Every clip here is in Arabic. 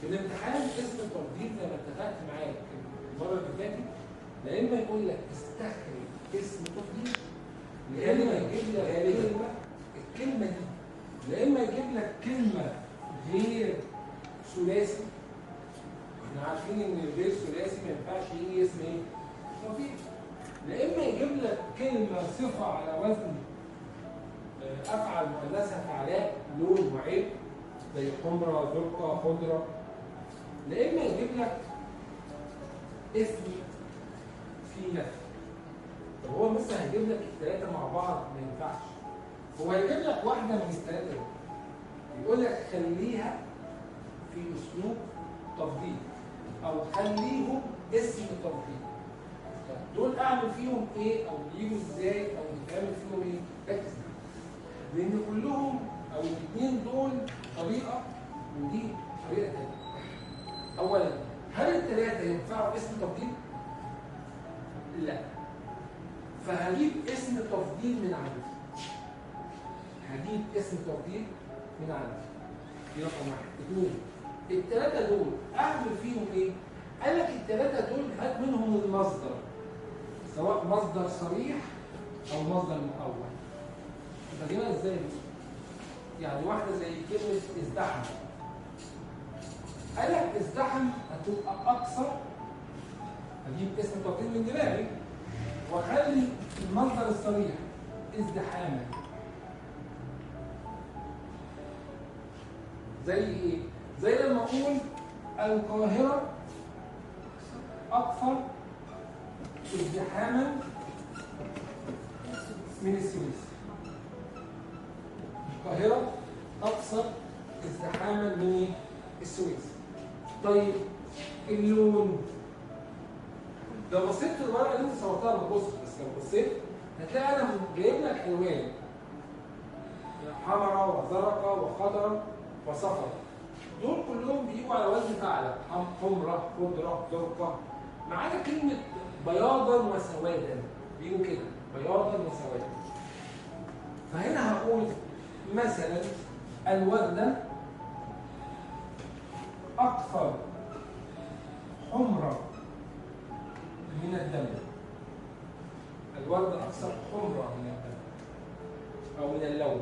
في الامتحان اسم التفضيل زي ما اتفقت معاك المره اللي فاتت، لا اما يقول لك استخرج اسم تفضيل، لا اما يجيب لك الكلمه دي، لا اما يجيب لك كلمه غير ثلاثي. احنا عارفين ان الغير ثلاثي ما ينفعش يجي اسم ايه؟ تفضيل. لا اما يجيب لك كلمه صفه على وزن افعل مؤنثها فعلاء لون وعين زي حمرة زرقاء خضرة. لا اما يجيب لك اسم في نفي. طب هو مثلا هيجيب لك الثلاثه مع بعض ما ينفعش، هو هيجيب لك واحده من الثلاثه دول يقول لك خليها في اسلوب تفضيل او خليهم اسم تفضيل. دول اعمل فيهم ايه او يجوا ازاي او نتعمل فيهم ايه؟ ركز، لان كلهم او الاثنين دول طريقه ودي طريقه ثانيه. اولا هل الثلاثه ينفعوا اسم تفضيل؟ لا، فهجيب اسم تفضيل من عندي. هجيب اسم تفضيل من عندي. دي رقم واحد. اثنين، الثلاثه دول اعمل فيهم ايه؟ قال لك الثلاثه دول هات منهم المصدر، سواء مصدر صريح او مصدر مؤول. تجيبها ازاي؟ يعني واحده زي كلمه ازدحم، قال لك ازدحم هتبقى اكثر، هجيب اسم تفضيل من دماغي واخلي المصدر الصريح ازدحاما. زي ايه؟ زي لما اقول القاهره اكثر ازدحاما من السويس. القاهرة أكثر ازدحاما من السويس. طيب اللون، لو بصيت في الورقة اللي أنت صورتها بتبص، بس لو بصيت هتلاقي أنا جايب لك ألوان حمراء وزرقاء وخضراء وصفراء. دول كلهم بيجوا على وزن فعلة، حمرة خضرة زرقاء، ما عدا كلمة بياضا وسوادا بيجوا كده بياضا وسوادا. فهنا هقول مثلا الوردة أكثر حمرة من الدم. الوردة أكثر حمرة من الدم أو من اللون.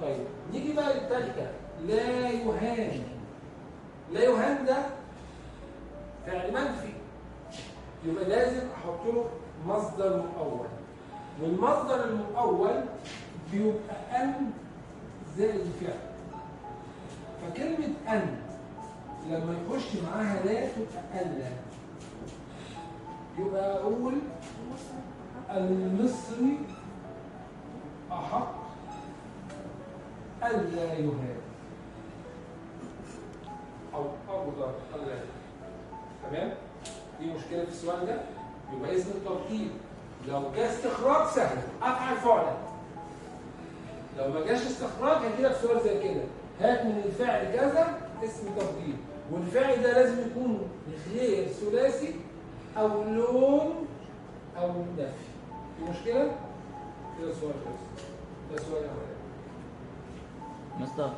طيب نيجي بقى للثالثة، لا يهان. لا يهان ده فعل منفي، يبقى لازم أحط له مصدر مؤول، والمصدر المؤول بيبقى أن زائد الفعل. فكلمة أن لما يخش معاها لا تبقى ألا، يبقى أقول المصري أحق ألا يهان أو أقدر ألا يهان. تمام؟ دي مشكلة في السؤال ده. يبقى اسم التركيب لو جاء استخراج سهل أفعل فعلا، لو ما جاش استخراج هيجيلك سؤال زي كده، هات من الفعل كذا اسم تفضيل، والفعل ده لازم يكون غير ثلاثي او لون او نفي. في مشكله؟ كده السؤال خلص. ده سؤال اولاني. مستر